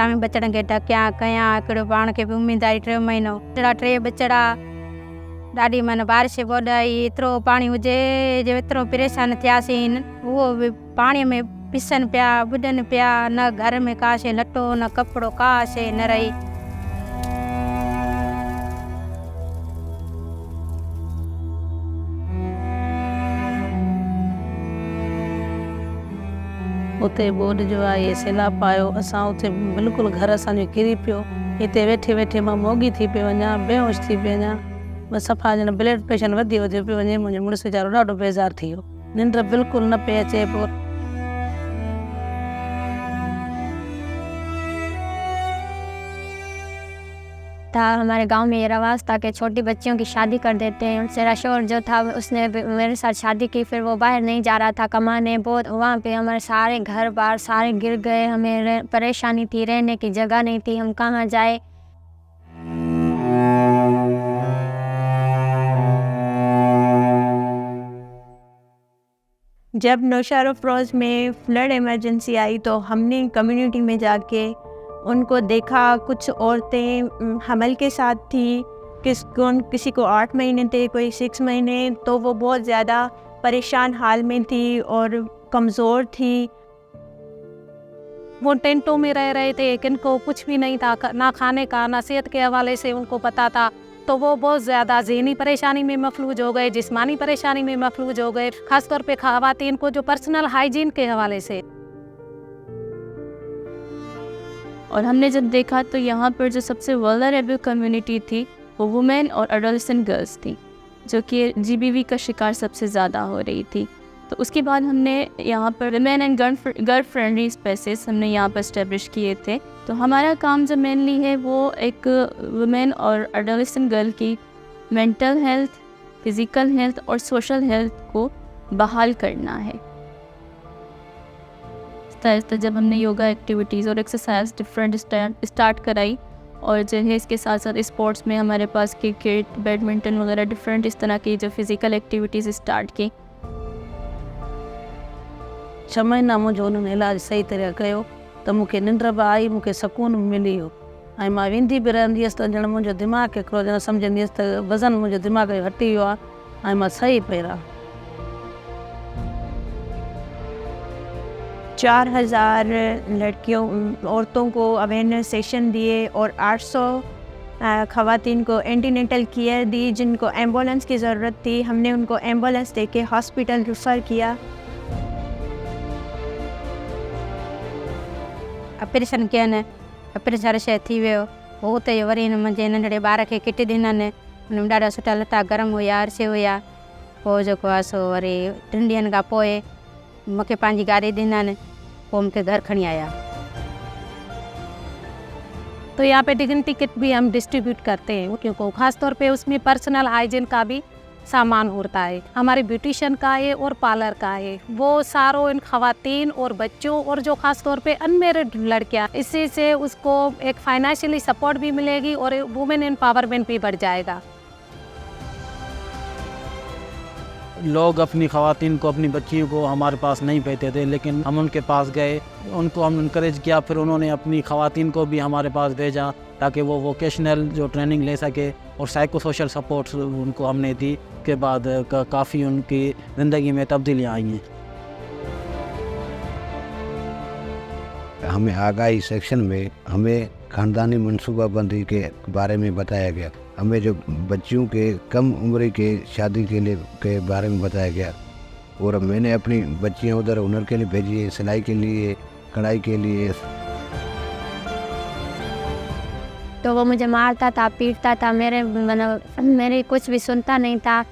बचड़ा में बचड़नि खे ढकियां कयां, हिकिड़ो पाण खे बि उमेद आई 3 महीनो टे बचड़ा। ॾाढी माना बारिश वॾाई, एतिरो पाणी हुजे जो एतिरो परेशान थियासीं। उहो बि पाणीअ में पिसनि पिया, ॿुॾनि पिया, न घर में का शइ लटो न कपिड़ो, का शइ न रही। उते बोर्ड जो आहे सैलाब आयो, असां उते बिल्कुलु घर असांजो किरी पियो। हिते वेठे वेठे मां मोगी थी पई वञा, बेहोश थी पई वञा, बसि सफ़ा ॼण ब्लड प्रेशर वधी पियो वञे। मुंहिंजो मुड़ुसु वीचारो ॾाढो बेज़ारु थी वियो, निंड बिल्कुलु न पई अचे पोइ। हमारे गांव में ये रवाज था कि छोटी बच्चियों की शादी कर देते हैं। मेरा शोहर जो था उसने मेरे साथ शादी की, फिर वो बाहर नहीं जा रहा था कमाने, बहुत वहाँ पे हमारे सारे घर बार सारे गिर गए। हमें परेशानी थी, रहने की जगह नहीं थी, हम कहाँ जाए। जब नौशहरा अफरोज़ में फ्लड इमरजेंसी आई तो हमने कम्युनिटी में जाके उनको देखा। कुछ औरतें हमल के साथ थी, किसी को 8 महीने थे, कोई 6 महीने, तो वो बहुत ज़्यादा परेशान हाल में थी और कमज़ोर थी। वो टेंटों में रह रहे थे, किनको कुछ भी नहीं था, ना खाने का ना सेहत के हवाले से उनको पता था। तो वो बहुत ज़्यादा ज़हनी परेशानी में मफलूज हो गए, जिस्मानी परेशानी में मफलूज हो गए, ख़ासतौर पे ख़वातीन को जो पर्सनल हाइजीन के हवाले से। और हमने जब देखा तो यहाँ पर जो सबसे वल्नरेबल कम्युनिटी थी वो वुमेन और एडोलेसेंट गर्ल्स थी, जो कि GBV का शिकार सबसे ज़्यादा हो रही थी। तो उसके बाद हमने यहाँ पर women and girl friendly spaces हमने यहाँ पर इस्टेब्लिश किए थे। तो हमारा काम जो मेनली है वो एक वुमेन और एडोलेसेंट गर्ल की मेंटल हेल्थ, फिज़िकल हेल्थ और सोशल हेल्थ को बहाल करना है। तो जब हमने योगा एक्टिविटीज़ और एक्सरसाइज डिफरेंट स्टार्ट कराई, और जो है इसके साथ साथ स्पोर्ट्स में हमारे पास क्रिकेट, बैडमिंटन वगैरह डिफरेंट इस तरह की जो फिज़िकल एक्टिविटीज़ स्टार्ट की। 6 महीना मुंहिंजो उन्हनि इलाजु सही तरह कयो त मूंखे निंड बि आई, मूंखे सुकून बि मिली वियो। ऐं मां वेंदी बि रहंदी हुअसि त ॼण मुंहिंजो दिमाग़ हिकिड़ो ॼण सम्झंदी हुअसि त वज़न मुंहिंजो दिमाग़ जो हटी वियो आहे ऐं मां सही पई रहां। 4000 औरतों को अवेयरनेस सेशन दिए और 800 ख़वातीन को एंटीनेटल केयर दी जिनको एम्बुलेंस की ज़रूरत थी। हमने उनको एम्बुलेंस देके हॉस्पिटल रेफ़र किया। ऑपरेशन कयनि, ऑपरेशन शइ थी वियो। पोइ हुते वरी मुंहिंजे नंढड़े ॿार खे किट ॾिननि, हुन में ॾाढा सुठा लता गरम हुया, अरिसे हुया। पोइ जेको आहे सो वरी 3 ॾींहंनि खां पोइ मूंखे पंहिंजी गाॾी ॾिननि, पोइ मूंखे घर खणी आया। तो यहाँ पे डिग्निटी किट भी हम डिस्ट्रीब्यूट करते हैं, क्योंकि ख़ासतौर पे उसमें पर्सनल हाइजीन का भी सामान होता है। हमारे ब्यूटिशियन का है और पार्लर का है, वो सारों इन ख़वातीन और बच्चों और जो ख़ास तौर पे अनमेरिड लड़कियाँ, इसी से उसको एक फाइनेंशियली सपोर्ट भी मिलेगी और वुमेन एम्पावरमेंट भी बढ़ जाएगा। लोग अपनी ख़वातीन को, अपनी बच्चियों को हमारे पास नहीं भेजते थे, लेकिन हम उनके पास गए, उनको हम इनकरेज किया, फिर उन्होंने अपनी ख़वातीन को भी हमारे पास भेजा ताकि वो वोकेशनल जो ट्रेनिंग ले सके, और साइको सोशल सपोर्ट उनको हमने दी। के बाद काफ़ी उनकी ज़िंदगी में तब्दीलियाँ आई हैं। हमें आगाही सेक्शन में हमें ख़ानदानी मनसूबाबंदी के बारे में बताया गया। हमें जो बच्चियों के कम उम्र के शादी के बारे में बताया गया, और मैंने अपनी बच्चियां उधर हुनर के लिए भेजी है, सिलाई के लिए, कढ़ाई के लिए। तो वो मुझे मारता था, पीटता था, मेरे कुछ भी सुनता नहीं था।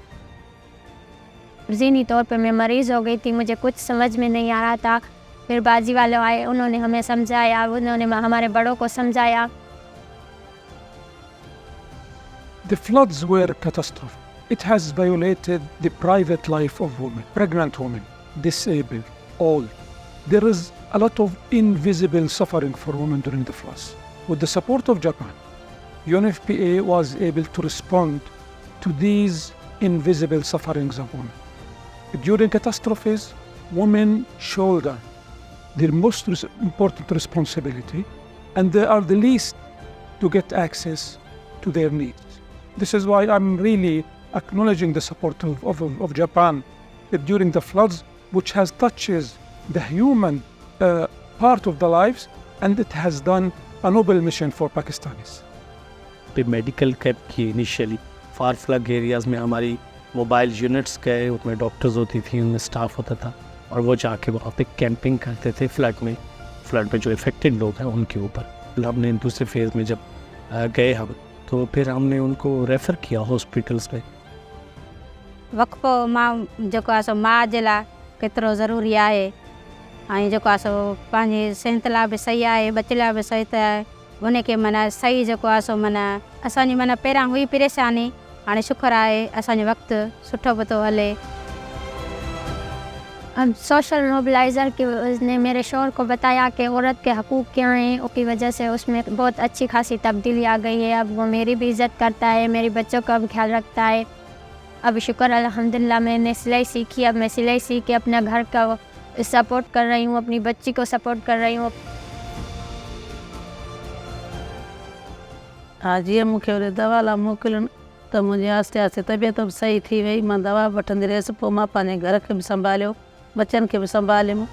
ज़हनी तौर पे मैं मरीज़ हो गई थी, मुझे कुछ समझ में नहीं आ रहा था। फिर बाजी वाले आए, उन्होंने हमें समझाया, उन्होंने हमारे बड़ों को समझाया। The floods were a catastrophe. It has violated the private life of women, pregnant women, disabled, old. There is a lot of invisible suffering for women during the floods. With the support of Japan, UNFPA was able to respond to these invisible sufferings of women. During catastrophes, women shoulder their most important responsibility and they are the least to get access to their needs. This is why I'm really acknowledging the support of Japan during the floods, which has touches the human part of the lives, and it has done a noble mission for Pakistanis. पे medical camp की initially फार फ्लग areas में हमारी mobile units गए, उसमें doctors होती थी, उनमें staff होता था, और वो जाके वहाँ पे कैंपिंग करते थे फ्लड में जो इफ़ेक्टेड लोग हैं उनके ऊपर। हमने दूसरे फेज़ में जब गए हम, तो फिर हमने उनको रेफ़र किया हॉस्पिटल्स में। वक़्फ़ो मां जेको आहे सो माउ जे लाइ केतिरो ज़रूरी आहे, ऐं जेको आहे सो पंहिंजी सिहत लाइ बि सही आहे, बचे लाइ बि सही त आहे। उनखे माना सही जेको आहे सो माना असांजी माना पहिरां हुई परेशानी, हाणे शुक्र आहे असांजो वक़्तु सुठो बि थो हले। अब सोशल मोबिलाइज़र की उसने मेरे शौहर को बताया कि औरत के हकूक़ क्या हैं, उसकी वजह से उसमें बहुत अच्छी खासी तब्दीली आ गई है। अब वो मेरी भी इज़्ज़त करता है, मेरी बच्चों का भी ख्याल रखता है। अब शुक्र अल्हम्दुलिल्लाह मैंने सिलाई सीखी, अब मैं सिलाई सीख के अपना घर का सपोर्ट कर रही हूँ, अपनी बच्ची को सपोर्ट कर रही हूँ। हाँ जी, मूंखे वरी दवा लाइ मोकिलियो त मुंहिंजी आस्ते आस्ते तबियत बि सही थी वई। मां दवा वठंदी रहियसि, पोइ मां पंहिंजे घर खे बि संभालियो, बच्चनि खे बि संभालियो।